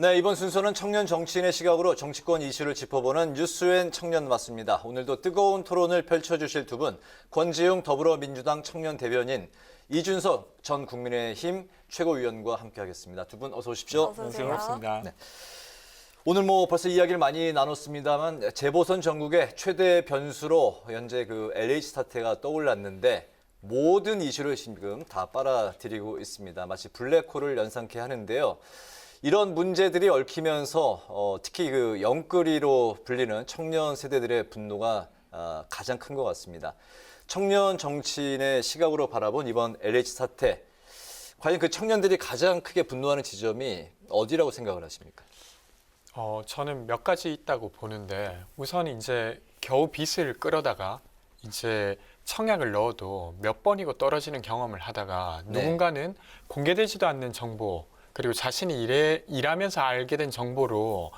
네, 이번 순서는 청년 정치인의 시각으로 정치권 이슈를 짚어보는 뉴스앤 청년 맞습니다. 오늘도 뜨거운 토론을 펼쳐주실 두 분, 권지웅 더불어민주당 청년 대변인, 이준석 전 국민의힘 최고위원과 함께하겠습니다. 두 분 어서 오십시오. 어서 오세요. 반갑습니다. 네. 오늘 벌써 이야기를 많이 나눴습니다만 재보선 전국의 최대 변수로 현재 그 LH 사태가 떠올랐는데 모든 이슈를 지금 다 빨아들이고 있습니다. 마치 블랙홀을 연상케 하는데요. 이런 문제들이 얽히면서 특히 그 영끌이로 불리는 청년 세대들의 분노가 가장 큰 것 같습니다. 청년 정치인의 시각으로 바라본 이번 LH 사태, 과연 그 청년들이 가장 크게 분노하는 지점이 어디라고 생각을 하십니까? 저는 몇 가지 있다고 보는데 우선 이제 겨우 빚을 끌어다가 이제 청약을 넣어도 몇 번이고 떨어지는 경험을 하다가 누군가는 공개되지도 않는 정보 그리고 자신이 일하면서 알게 된 정보로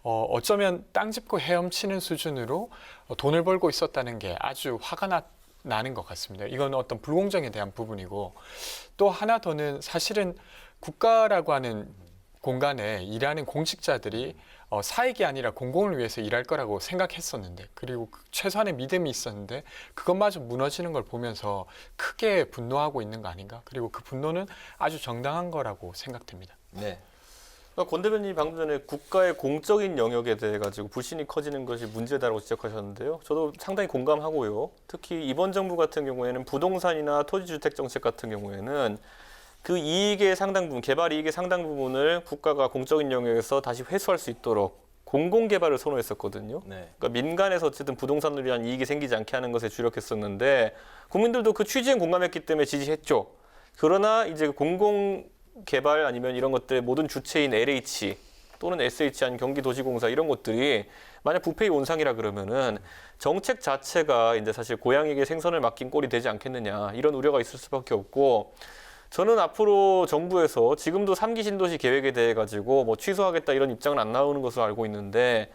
어쩌면 땅 짚고 헤엄치는 수준으로 돈을 벌고 있었다는 게 아주 화가 나는 것 같습니다. 이건 어떤 불공정에 대한 부분이고 또 하나 더는 사실은 국가라고 하는 공간에 일하는 공직자들이 사익이 아니라 공공을 위해서 일할 거라고 생각했었는데 그리고 최소한의 믿음이 있었는데 그것마저 무너지는 걸 보면서 크게 분노하고 있는 거 아닌가? 그리고 그 분노는 아주 정당한 거라고 생각됩니다. 네. 권 대변인이 방금 전에 국가의 공적인 영역에 대해 가지고 불신이 커지는 것이 문제다라고 지적하셨는데요. 저도 상당히 공감하고요. 특히 이번 정부 같은 경우에는 부동산이나 토지주택 정책 같은 경우에는 그 이익의 상당 부분, 개발 이익의 상당 부분을 국가가 공적인 영역에서 다시 회수할 수 있도록 공공개발을 선호했었거든요. 그러니까 민간에서 어쨌든 부동산으로 위한 이익이 생기지 않게 하는 것에 주력했었는데 국민들도 그 취지에 공감했기 때문에 지지했죠. 그러나 이제 공공개발 아니면 이런 것들의 모든 주체인 LH 또는 SH 아니면 경기도시공사 이런 것들이 만약 부패의 온상이라 그러면은 정책 자체가 이제 사실 고양이에게 생선을 맡긴 꼴이 되지 않겠느냐 이런 우려가 있을 수밖에 없고 저는 앞으로 정부에서 지금도 3기 신도시 계획에 대해 가지고 취소하겠다 이런 입장은 안 나오는 것으로 알고 있는데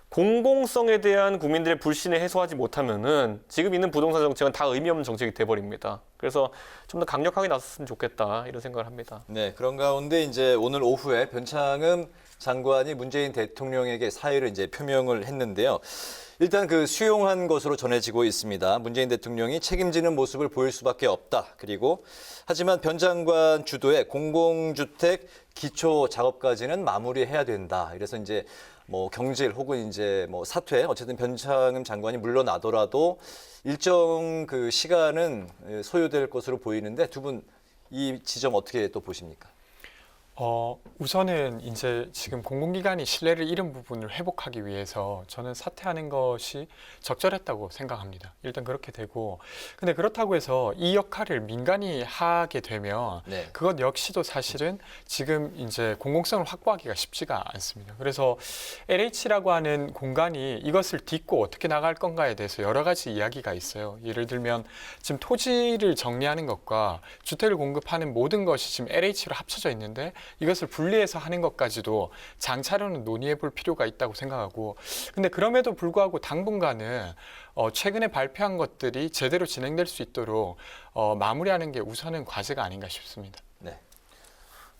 공공성에 대한 국민들의 불신을 해소하지 못하면은 지금 있는 부동산 정책은 다 의미 없는 정책이 돼버립니다. 그래서 좀 더 강력하게 나섰으면 좋겠다 이런 생각을 합니다. 네, 그런 가운데 이제 오늘 오후에 변창흠 장관이 문재인 대통령에게 사의를 이제 표명을 했는데요. 일단 그 수용한 것으로 전해지고 있습니다. 문재인 대통령이 책임지는 모습을 보일 수밖에 없다. 그리고 하지만 변 장관 주도의 공공주택 기초 작업까지는 마무리해야 된다. 이래서 이제 경질 혹은 이제 사퇴, 어쨌든 변창흠 장관이 물러나더라도 일정 그 시간은 소요될 것으로 보이는데 두 분 이 지점 어떻게 또 보십니까? 우선은 이제 지금 공공기관이 신뢰를 잃은 부분을 회복하기 위해서 저는 사퇴하는 것이 적절했다고 생각합니다. 일단 그렇게 되고, 근데 그렇다고 해서 이 역할을 민간이 하게 되면 그것 역시도 사실은 지금 이제 공공성을 확보하기가 쉽지가 않습니다. 그래서 LH라고 하는 공간이 이것을 딛고 어떻게 나갈 건가에 대해서 여러 가지 이야기가 있어요. 예를 들면 지금 토지를 정리하는 것과 주택을 공급하는 모든 것이 지금 LH로 합쳐져 있는데 이것을 분리해서 하는 것까지도 장차로는 논의해 볼 필요가 있다고 생각하고 근데 그럼에도 불구하고 당분간은 최근에 발표한 것들이 제대로 진행될 수 있도록 마무리하는 게 우선은 과제가 아닌가 싶습니다. 네.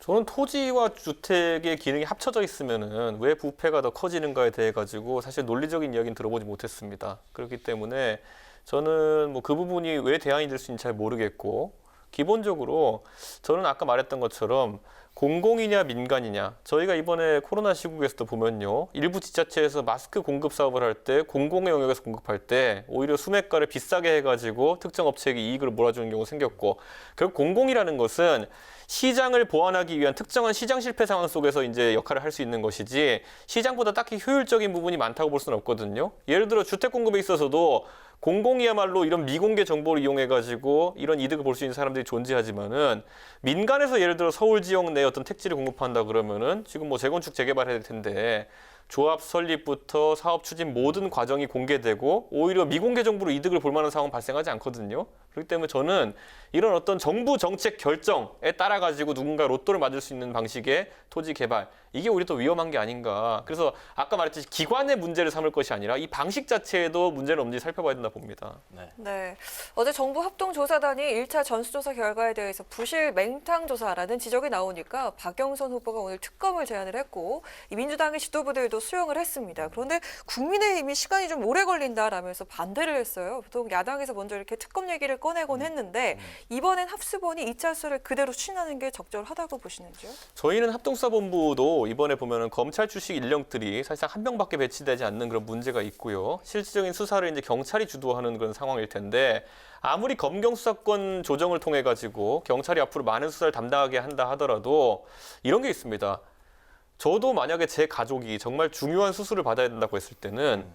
저는 토지와 주택의 기능이 합쳐져 있으면은 왜 부패가 더 커지는가에 대해 가지고 사실 논리적인 이야기는 들어보지 못했습니다. 그렇기 때문에 저는 그 부분이 왜 대안이 될 수 있는지 잘 모르겠고 기본적으로 저는 아까 말했던 것처럼 공공이냐 민간이냐 저희가 이번에 코로나 시국에서도 보면요 일부 지자체에서 마스크 공급 사업을 할 때 공공의 영역에서 공급할 때 오히려 수매가를 비싸게 해가지고 특정 업체에게 이익을 몰아주는 경우가 생겼고 결국 공공이라는 것은 시장을 보완하기 위한 특정한 시장 실패 상황 속에서 이제 역할을 할 수 있는 것이지 시장보다 딱히 효율적인 부분이 많다고 볼 수는 없거든요. 예를 들어 주택 공급에 있어서도 공공이야말로 이런 미공개 정보를 이용해가지고 이런 이득을 볼 수 있는 사람들이 존재하지만은 민간에서 예를 들어 서울 지역 내 어떤 택지를 공급한다 그러면은 지금 재건축 재개발해야 될 텐데 조합 설립부터 사업 추진 모든 과정이 공개되고 오히려 미공개 정보로 이득을 볼 만한 상황은 발생하지 않거든요. 그렇기 때문에 저는 이런 어떤 정부 정책 결정에 따라 가지고 누군가 로또를 맞을 수 있는 방식의 토지 개발, 이게 오히려 더 위험한 게 아닌가. 그래서 아까 말했듯이 기관의 문제를 삼을 것이 아니라 이 방식 자체에도 문제는 없는지 살펴봐야 된다 봅니다. 네. 어제 정부 합동조사단이 1차 전수조사 결과에 대해서 부실 맹탕조사라는 지적이 나오니까 박영선 후보가 오늘 특검을 제안을 했고 이 민주당의 지도부들도 수용을 했습니다. 그런데 국민의힘이 시간이 좀 오래 걸린다라면서 반대를 했어요. 보통 야당에서 먼저 이렇게 특검 얘기를 꺼내곤 했는데 이번엔 합수본이 2차 수사를 그대로 추진하는 게 적절하다고 보시는지요? 저희는 합동수사본부도 이번에 보면은 검찰 출신 인력들이 사실상 한 명밖에 배치되지 않는 그런 문제가 있고요. 실질적인 수사를 이제 경찰이 주도하는 그런 상황일 텐데 아무리 검경 수사권 조정을 통해 가지고 경찰이 앞으로 많은 수사를 담당하게 한다 하더라도 이런 게 있습니다. 저도 만약에 제 가족이 정말 중요한 수술을 받아야 된다고 했을 때는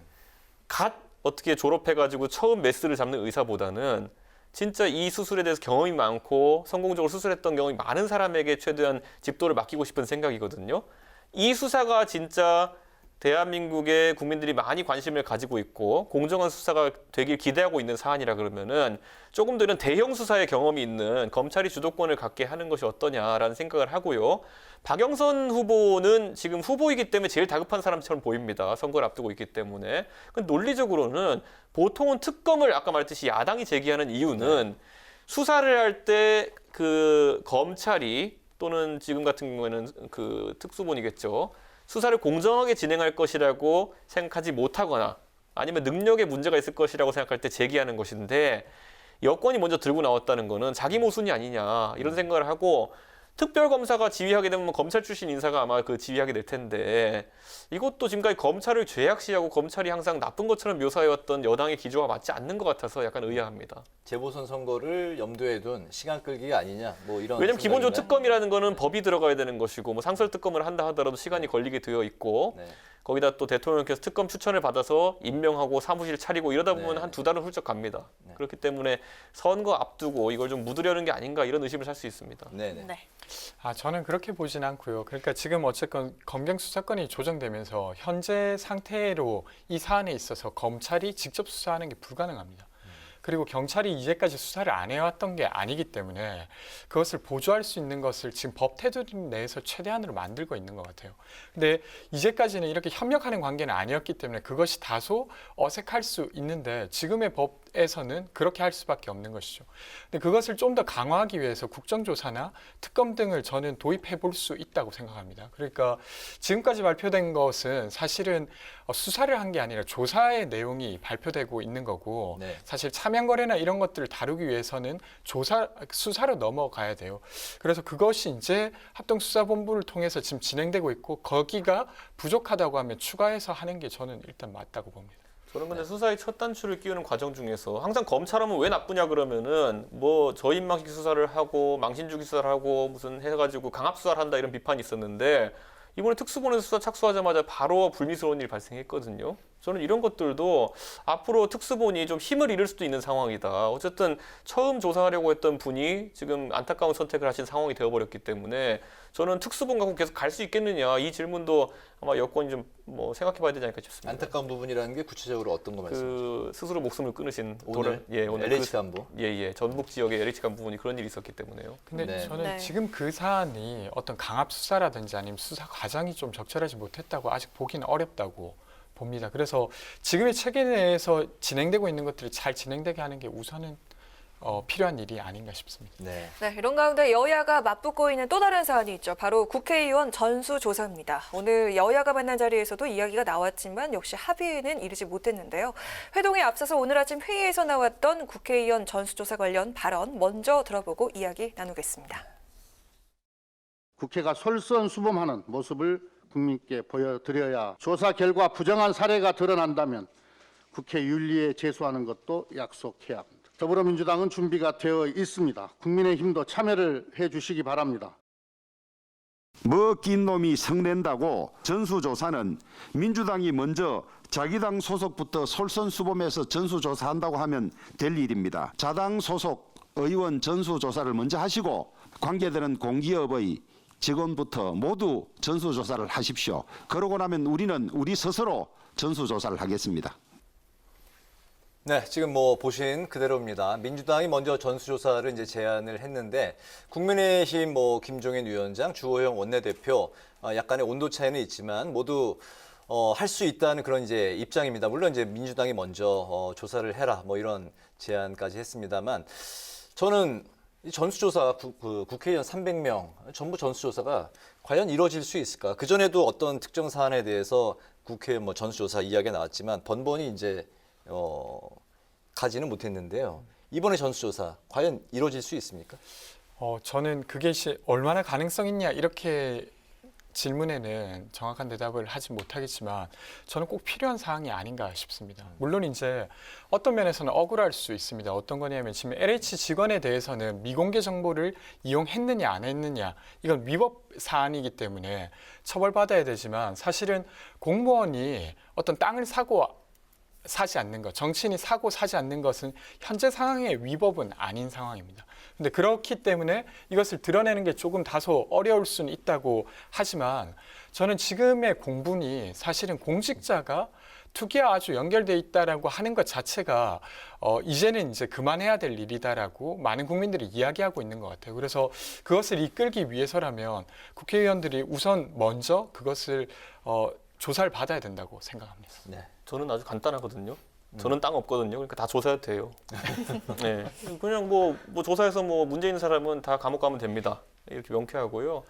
갓 어떻게 졸업해가지고 처음 메스를 잡는 의사보다는 진짜 이 수술에 대해서 경험이 많고 성공적으로 수술했던 경험이 많은 사람에게 최대한 집도를 맡기고 싶은 생각이거든요. 이 수사가 진짜 대한민국의 국민들이 많이 관심을 가지고 있고 공정한 수사가 되길 기대하고 있는 사안이라 그러면은 조금 더 이런 대형 수사의 경험이 있는 검찰이 주도권을 갖게 하는 것이 어떠냐라는 생각을 하고요. 박영선 후보는 지금 후보이기 때문에 제일 다급한 사람처럼 보입니다. 선거를 앞두고 있기 때문에. 근데 논리적으로는 보통은 특검을 아까 말했듯이 야당이 제기하는 이유는 수사를 할 때 그 검찰이 또는 지금 같은 경우에는 그 특수본이겠죠. 수사를 공정하게 진행할 것이라고 생각하지 못하거나 아니면 능력에 문제가 있을 것이라고 생각할 때 제기하는 것인데 여권이 먼저 들고 나왔다는 거는 자기 모순이 아니냐 이런 생각을 하고 특별검사가 지휘하게 되면 검찰 출신 인사가 아마 그 지휘하게 될 텐데 이것도 지금까지 검찰을 죄악시하고 검찰이 항상 나쁜 것처럼 묘사해왔던 여당의 기조와 맞지 않는 것 같아서 약간 의아합니다. 재보선 선거를 염두에 둔 시간 끌기가 아니냐 뭐 이런. 왜냐면 기본적으로 생각이네. 특검이라는 거는 법이 들어가야 되는 것이고 뭐 상설 특검을 한다 하더라도 시간이 걸리게 되어 있고 네. 거기다 또 대통령께서 특검 추천을 받아서 임명하고 사무실 차리고 이러다 보면 네. 한 2달은 훌쩍 갑니다. 그렇기 때문에 선거 앞두고 이걸 좀 묻으려는 게 아닌가 이런 의심을 살 수 있습니다. 네네. 네. 저는 그렇게 보진 않고요. 그러니까 지금 어쨌건 검경 수사권이 조정되면서 현재 상태로 이 사안에 있어서 검찰이 직접 수사하는 게 불가능합니다. 그리고 경찰이 이제까지 수사를 안 해왔던 게 아니기 때문에 그것을 보조할 수 있는 것을 지금 법 테두리 내에서 최대한으로 만들고 있는 것 같아요. 근데 이제까지는 이렇게 협력하는 관계는 아니었기 때문에 그것이 다소 어색할 수 있는데 지금의 법에서는 그렇게 할 수밖에 없는 것이죠. 근데 그것을 좀 더 강화하기 위해서 국정조사나 특검 등을 저는 도입해 볼 수 있다고 생각합니다. 그러니까 지금까지 발표된 것은 사실은 수사를 한 게 아니라 조사의 내용이 발표되고 있는 거고 네. 사실 차명거래나 이런 것들을 다루기 위해서는 수사로 넘어가야 돼요. 그래서 그것이 이제 합동수사본부를 통해서 지금 진행되고 있고 거기가 부족하다고 하면 추가해서 하는 게 저는 일단 맞다고 봅니다. 저는 근데 수사의 첫 단추를 끼우는 과정 중에서 항상 검찰하면 왜 나쁘냐 그러면은 뭐 저인망식 수사를 하고 망신주기 수사를 하고 무슨 해가지고 강압 수사를 한다 이런 비판이 있었는데 이번에 특수본에서 수사 착수하자마자 바로 불미스러운 일이 발생했거든요. 저는 이런 것들도 앞으로 특수본이 좀 힘을 잃을 수도 있는 상황이다. 어쨌든 처음 조사하려고 했던 분이 지금 안타까운 선택을 하신 상황이 되어버렸기 때문에 저는 특수본 갖고 계속 갈 수 있겠느냐 이 질문도 아마 여권이 좀 뭐 생각해봐야 되지 않을까 싶습니다. 안타까운 부분이라는 게 구체적으로 어떤 거 말씀이세요? 그 스스로 목숨을 끊으신 오늘 오늘 LH 간부. 전북 지역의 LH 간부 분이 그런 일이 있었기 때문에요. 근데 네. 저는 네. 지금 그 사안이 어떤 강압 수사라든지 아니면 수사 과정이 좀 적절하지 못했다고 아직 보기는 어렵다고 봅니다. 그래서 지금의 체계 내에서 진행되고 있는 것들을 잘 진행되게 하는 게 우선은 필요한 일이 아닌가 싶습니다. 네. 네, 이런 가운데 여야가 맞붙고 있는 또 다른 사안이 있죠. 바로 국회의원 전수조사입니다. 오늘 여야가 만난 자리에서도 이야기가 나왔지만 역시 합의에는 이르지 못했는데요. 회동에 앞서서 오늘 아침 회의에서 나왔던 국회의원 전수조사 관련 발언 먼저 들어보고 이야기 나누겠습니다. 국회가 솔선수범하는 모습을 국민께 보여드려야 조사 결과 부정한 사례가 드러난다면 국회 윤리에 제소하는 것도 약속해야 합니다. 더불어민주당은 준비가 되어 있습니다. 국민의힘도 참여를 해주시기 바랍니다. 낀 놈이 성낸다고 전수조사는 민주당이 먼저 자기 당 소속부터 솔선수범해서 전수조사한다고 하면 될 일입니다. 자당 소속 의원 전수조사를 먼저 하시고 관계되는 공기업의 직원부터 모두 전수조사를 하십시오. 그러고 나면 우리는 우리 스스로 전수조사를 하겠습니다. 네, 지금 뭐 보신 그대로입니다. 민주당이 먼저 전수조사를 이제 제안을 했는데 국민의힘 뭐 김종인 위원장, 주호영 원내대표 약간의 온도 차이는 있지만 모두 할 수 있다는 그런 이제 입장입니다. 물론 이제 민주당이 먼저 조사를 해라 뭐 이런 제안까지 했습니다만 저는 이 전수조사 국회의원 300명 전부 전수조사가 과연 이루어질 수 있을까? 그 전에도 어떤 특정 사안에 대해서 국회 뭐 전수조사 이야기가 나왔지만 번번이 이제 가지는 못했는데요. 이번에 전수조사 과연 이루어질 수 있습니까? 저는 그게 얼마나 가능성 있냐 이렇게 질문에는 정확한 대답을 하지 못하겠지만 저는 꼭 필요한 사항이 아닌가 싶습니다. 물론 이제 어떤 면에서는 억울할 수 있습니다. 어떤 거냐면 지금 LH 직원에 대해서는 미공개 정보를 이용했느냐 안 했느냐 이건 위법 사안이기 때문에 처벌받아야 되지만 사실은 공무원이 어떤 땅을 사지 않는 것, 정치인이 사지 않는 것은 현재 상황의 위법은 아닌 상황입니다. 근데 그렇기 때문에 이것을 드러내는 게 조금 다소 어려울 수는 있다고 하지만 저는 지금의 공분이 사실은 공직자가 투기와 아주 연결돼 있다라고 하는 것 자체가 이제는 이제 그만해야 될 일이다라고 많은 국민들이 이야기하고 있는 것 같아요. 그래서 그것을 이끌기 위해서라면 국회의원들이 우선 먼저 그것을 조사를 받아야 된다고 생각합니다. 네. 저는 아주 간단하거든요. 저는 땅 없거든요. 그러니까 다 조사해도 돼요. 네. 그냥 뭐 조사해서 뭐 문제 있는 사람은 다 감옥 가면 됩니다. 이렇게 명쾌하고요.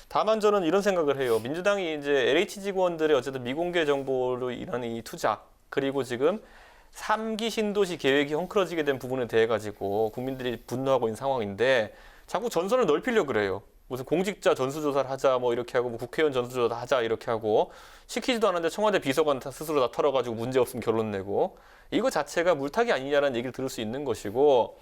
다만 저는 이런 생각을 해요. 민주당이 이제 LH 직원들의 어쨌든 미공개 정보로 인한 이 투자 그리고 지금 3기 신도시 계획이 헝클어지게 된 부분에 대해 가지고 국민들이 분노하고 있는 상황인데 자꾸 전선을 넓히려고 그래요. 무슨 공직자 전수조사를 하자 뭐 이렇게 하고 뭐 국회의원 전수조사 하자 이렇게 하고 시키지도 않았는데 청와대 비서관 스스로 다 털어가지고 문제 없으면 결론 내고 이거 자체가 물타기 아니냐라는 얘기를 들을 수 있는 것이고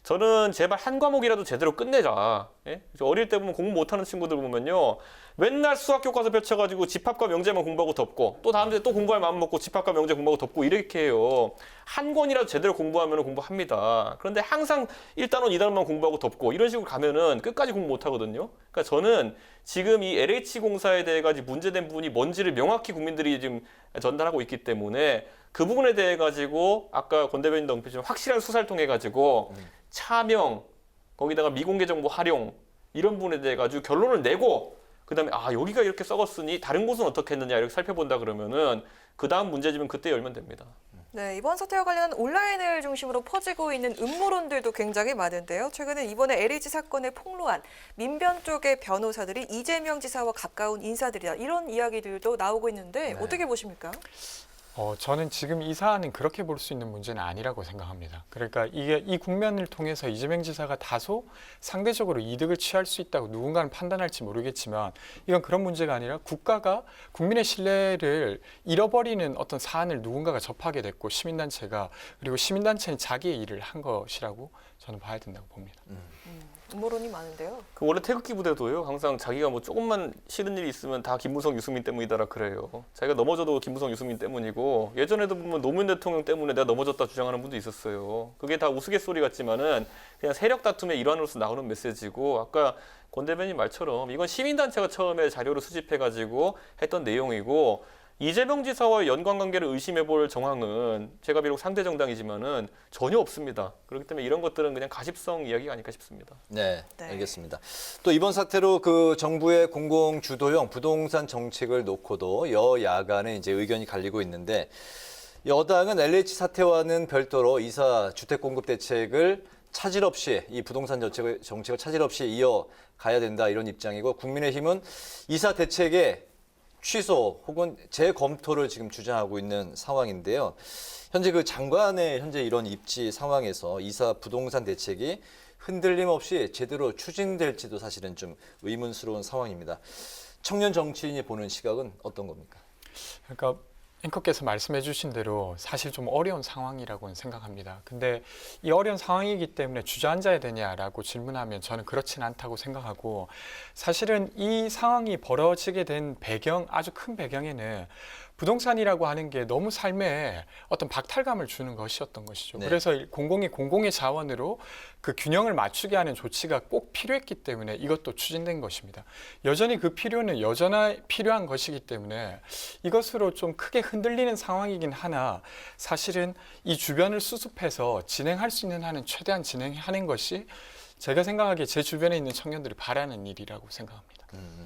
저는 제발 한 과목이라도 제대로 끝내자. 예? 어릴 때 보면 공부 못하는 친구들 보면요. 맨날 수학 교과서 펼쳐가지고 집합과 명제만 공부하고 덮고 또 다음 주에 또 공부할 마음 먹고 집합과 명제 공부하고 덮고 이렇게 해요. 한 권이라도 제대로 공부하면 공부합니다. 그런데 항상 1단원, 2단원만 공부하고 덮고 이런 식으로 가면은 끝까지 공부 못하거든요. 그러니까 저는 지금 이 LH공사에 대해 가지고 문제된 부분이 뭔지를 명확히 국민들이 지금 전달하고 있기 때문에 그 부분에 대해 가지고 아까 권 대변인도 언급했지만 확실한 수사를 통해 가지고 차명 거기다가 미공개 정보 활용 이런 부분에 대해 가지고 결론을 내고 그다음에 여기가 이렇게 썩었으니 다른 곳은 어떻게 했느냐 이렇게 살펴본다 그러면은 그 다음 문제집은 그때 열면 됩니다. 네, 이번 사태와 관련한 온라인을 중심으로 퍼지고 있는 음모론들도 굉장히 많은데요. 최근에 이번에 LH 사건에 폭로한 민변 쪽의 변호사들이 이재명 지사와 가까운 인사들이다. 이런 이야기들도 나오고 있는데 어떻게 보십니까? 저는 지금 이 사안은 그렇게 볼 수 있는 문제는 아니라고 생각합니다. 그러니까 이 국면을 통해서 이재명 지사가 다소 상대적으로 이득을 취할 수 있다고 누군가는 판단할지 모르겠지만 이건 그런 문제가 아니라 국가가 국민의 신뢰를 잃어버리는 어떤 사안을 누군가가 접하게 됐고 시민단체가 그리고 시민단체는 자기의 일을 한 것이라고 저는 봐야 된다고 봅니다. 음모론이 많은데요. 그 원래 태극기 부대도요. 항상 자기가 뭐 조금만 싫은 일이 있으면 다 김무성, 유승민 때문이다라 그래요. 자기가 넘어져도 김무성, 유승민 때문이고 예전에도 보면 노무현 대통령 때문에 내가 넘어졌다 주장하는 분도 있었어요. 그게 다 우스갯소리 같지만은 그냥 세력 다툼의 일환으로서 나오는 메시지고 아까 권 대변인 말처럼 이건 시민단체가 처음에 자료를 수집해가지고 했던 내용이고 이재명 지사와의 연관관계를 의심해볼 정황은 제가 비록 상대 정당이지만은 전혀 없습니다. 그렇기 때문에 이런 것들은 그냥 가십성 이야기가 아닐까 싶습니다. 네, 네. 알겠습니다. 또 이번 사태로 그 정부의 공공 주도형 부동산 정책을 놓고도 여야 간에 이제 의견이 갈리고 있는데 여당은 LH 사태와는 별도로 이사 주택 공급 대책을 차질 없이 이 부동산 정책을 차질 없이 이어가야 된다 이런 입장이고 국민의힘은 이사 대책에 취소 혹은 재검토를 지금 주장하고 있는 상황인데요. 현재 그 장관의 현재 이런 입지 상황에서 이사 부동산 대책이 흔들림 없이 제대로 추진될지도 사실은 좀 의문스러운 상황입니다. 청년 정치인이 보는 시각은 어떤 겁니까? 그러니까 앵커께서 말씀해 주신 대로 사실 좀 어려운 상황이라고는 생각합니다. 근데 이 어려운 상황이기 때문에 주저앉아야 되냐라고 질문하면 저는 그렇진 않다고 생각하고 사실은 이 상황이 벌어지게 된 배경, 아주 큰 배경에는 부동산이라고 하는 게 너무 삶에 어떤 박탈감을 주는 것이었던 것이죠. 네. 그래서 공공이 공공의 자원으로 그 균형을 맞추게 하는 조치가 꼭 필요했기 때문에 이것도 추진된 것입니다. 여전히 그 필요는 여전히 필요한 것이기 때문에 이것으로 좀 크게 흔들리는 상황이긴 하나 사실은 이 주변을 수습해서 진행할 수 있는 한은 최대한 진행하는 것이 제가 생각하기에 제 주변에 있는 청년들이 바라는 일이라고 생각합니다.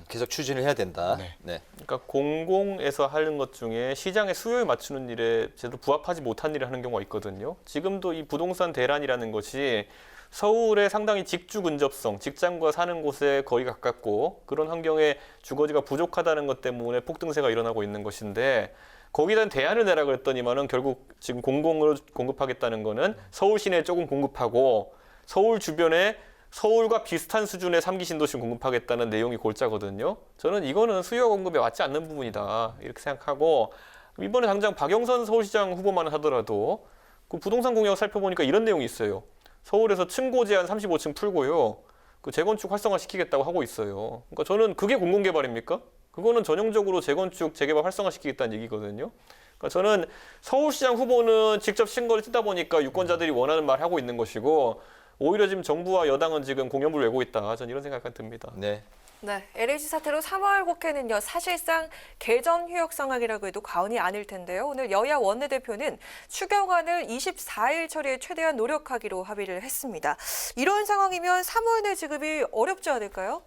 계속 추진을 해야 된다. 네. 네. 그러니까 공공에서 하는 것 중에 시장의 수요에 맞추는 일에 제대로 부합하지 못한 일을 하는 경우가 있거든요. 지금도 이 부동산 대란이라는 것이 서울에 상당히 직주 근접성, 직장과 사는 곳에 거의 가깝고 그런 환경에 주거지가 부족하다는 것 때문에 폭등세가 일어나고 있는 것인데 거기에 대한 대안을 내라 그랬더니만은 결국 지금 공공으로 공급하겠다는 거는 서울 시내에 조금 공급하고 서울 주변에 서울과 비슷한 수준의 3기 신도시 공급하겠다는 내용이 골자거든요. 저는 이거는 수요 공급에 맞지 않는 부분이다 이렇게 생각하고 이번에 당장 박영선 서울시장 후보만 하더라도 그 부동산 공약을 살펴보니까 이런 내용이 있어요. 서울에서 층고 제한 35층 풀고요. 그 재건축 활성화시키겠다고 하고 있어요. 그러니까 저는 그게 공공개발입니까? 그거는 전형적으로 재건축, 재개발 활성화시키겠다는 얘기거든요. 그러니까 저는 서울시장 후보는 직접 신거를 쓰다 보니까 유권자들이 원하는 말 하고 있는 것이고 오히려 지금 정부와 여당은 지금 공연불을 외고 있다. 저는 이런 생각이 듭니다. 네. 네, LH 사태로 3월 국회는요 사실상 개전 휴역 상황이라고 해도 과언이 아닐 텐데요. 오늘 여야 원내대표는 추경안을 24일 처리에 최대한 노력하기로 합의를 했습니다. 이런 상황이면 3월 내 지급이 어렵지 않을까요?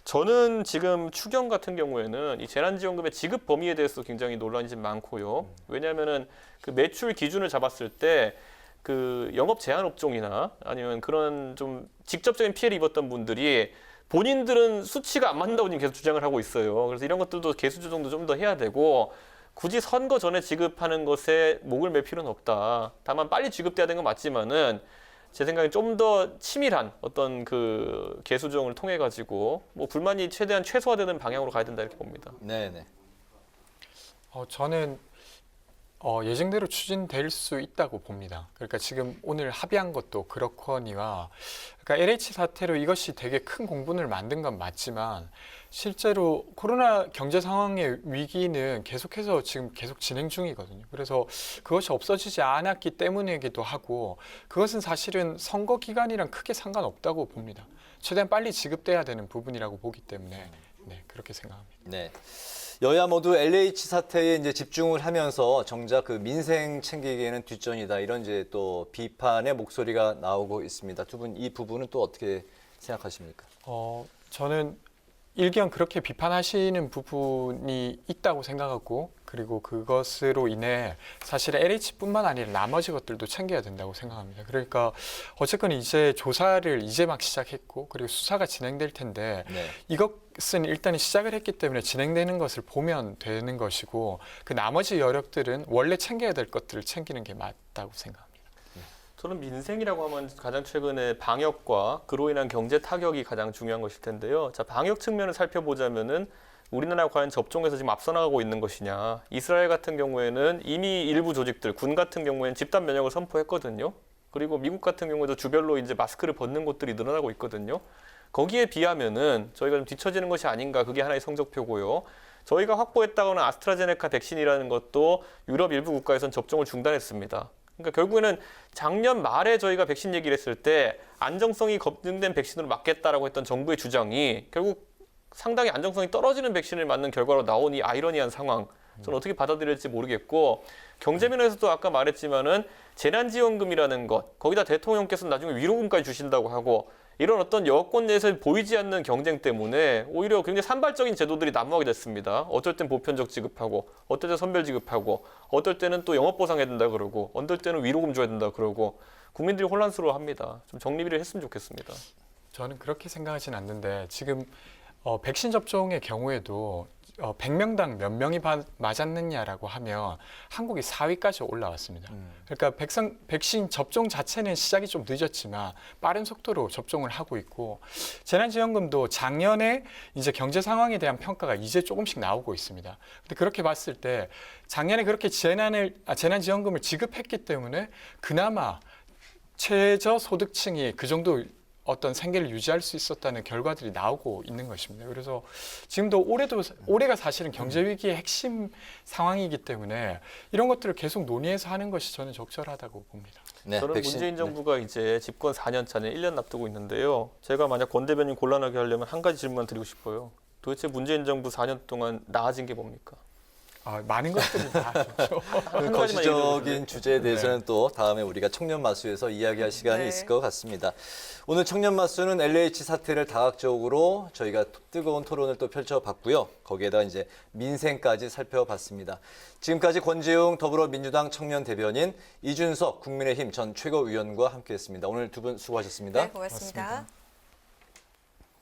저는 지금 추경 같은 경우에는 이 재난지원금의 지급 범위에 대해서 굉장히 논란이 좀 많고요. 왜냐하면은 그 매출 기준을 잡았을 때 그 영업 제한 업종이나 아니면 그런 좀 직접적인 피해를 입었던 분들이 본인들은 수치가 안 맞는다고 지금 계속 주장을 하고 있어요. 그래서 이런 것들도 개수 조정도 좀 더 해야 되고 굳이 선거 전에 지급하는 것에 목을 맬 필요는 없다. 다만 빨리 지급돼야 되는 건 맞지만은 제 생각엔 좀 더 치밀한 어떤 그 개수 조정을 통해 가지고 뭐 불만이 최대한 최소화되는 방향으로 가야 된다 이렇게 봅니다. 네, 네. 저는 예정대로 추진될 수 있다고 봅니다. 그러니까 지금 오늘 합의한 것도 그렇거니와 그러니까 LH 사태로 이것이 되게 큰 공분을 만든 건 맞지만 실제로 코로나 경제 상황의 위기는 계속해서 지금 계속 진행 중이거든요. 그래서 그것이 없어지지 않았기 때문이기도 하고 그것은 사실은 선거 기간이랑 크게 상관없다고 봅니다. 최대한 빨리 지급돼야 되는 부분이라고 보기 때문에 네, 그렇게 생각합니다. 네. 여야 모두 LH 사태에 이제 집중을 하면서 정작 그 민생 챙기기에는 뒷전이다 이런 이제 또 비판의 목소리가 나오고 있습니다. 두 분 이 부분은 또 어떻게 생각하십니까? 저는 일견 그렇게 비판하시는 부분이 있다고 생각하고 그리고 그것으로 인해 사실 LH뿐만 아니라 나머지 것들도 챙겨야 된다고 생각합니다. 그러니까 어쨌건 이제 조사를 이제 막 시작했고 그리고 수사가 진행될 텐데 네. 이것은 일단 시작을 했기 때문에 진행되는 것을 보면 되는 것이고 그 나머지 여력들은 원래 챙겨야 될 것들을 챙기는 게 맞다고 생각합니다. 저는 민생이라고 하면 가장 최근에 방역과 그로 인한 경제 타격이 가장 중요한 것일 텐데요. 자, 방역 측면을 살펴보자면은 우리나라가 과연 접종에서 지금 앞서 나가고 있는 것이냐. 이스라엘 같은 경우에는 이미 일부 조직들, 군 같은 경우에는 집단 면역을 선포했거든요. 그리고 미국 같은 경우에도 주별로 이제 마스크를 벗는 곳들이 늘어나고 있거든요. 거기에 비하면은 저희가 좀 뒤처지는 것이 아닌가. 그게 하나의 성적표고요. 저희가 확보했다거나 아스트라제네카 백신이라는 것도 유럽 일부 국가에서는 접종을 중단했습니다. 그러니까 결국에는 작년 말에 저희가 백신 얘기를 했을 때 안정성이 검증된 백신으로 맞겠다라고 했던 정부의 주장이 결국 상당히 안정성이 떨어지는 백신을 맞는 결과로 나온 이 아이러니한 상황 저는 어떻게 받아들일지 모르겠고 경제 면에서도 아까 말했지만은 재난지원금이라는 것 거기다 대통령께서 나중에 위로금까지 주신다고 하고 이런 어떤 여권 내에서 보이지 않는 경쟁 때문에 오히려 굉장히 산발적인 제도들이 난무하게 됐습니다. 어떨 땐 보편적 지급하고 어떨 땐 선별 지급하고 어떨 때는 또 영업보상해야 된다 그러고 어떨 때는 위로금 줘야 된다 그러고 국민들이 혼란스러워합니다. 좀 정리비를 했으면 좋겠습니다. 저는 그렇게 생각하진 않는데 지금 백신 접종의 경우에도 100명당 몇 명이 맞았느냐라고 하면 한국이 4위까지 올라왔습니다. 그러니까 백신 접종 자체는 시작이 좀 늦었지만 빠른 속도로 접종을 하고 있고 재난지원금도 작년에 이제 경제 상황에 대한 평가가 이제 조금씩 나오고 있습니다. 근데 그렇게 봤을 때 작년에 그렇게 재난지원금을 지급했기 때문에 그나마 최저 소득층이 그 정도 어떤 생계를 유지할 수 있었다는 결과들이 나오고 있는 것입니다. 그래서 지금도 올해가 사실은 경제 위기의 핵심 상황이기 때문에 이런 것들을 계속 논의해서 하는 것이 저는 적절하다고 봅니다. 네, 저는 백신, 문재인 정부가 이제 집권 4년 차는 1년 앞두고 있는데요. 제가 만약 권 대변인 곤란하게 하려면 한 가지 질문만 드리고 싶어요. 도대체 문재인 정부 4년 동안 나아진 게 뭡니까? 많은 것들이 다 좋죠. 그 한 가지만 거시적인 주제에 대해서는 또 다음에 우리가 청년 마수에서 이야기할 시간이 네. 있을 것 같습니다. 오늘 청년 마수는 LH 사태를 다각적으로 저희가 뜨거운 토론을 또 펼쳐봤고요. 거기에다가 이제 민생까지 살펴봤습니다. 지금까지 권재웅 더불어민주당 청년 대변인, 이준석 국민의힘 전 최고위원과 함께했습니다. 오늘 두 분 수고하셨습니다. 네, 고맙습니다.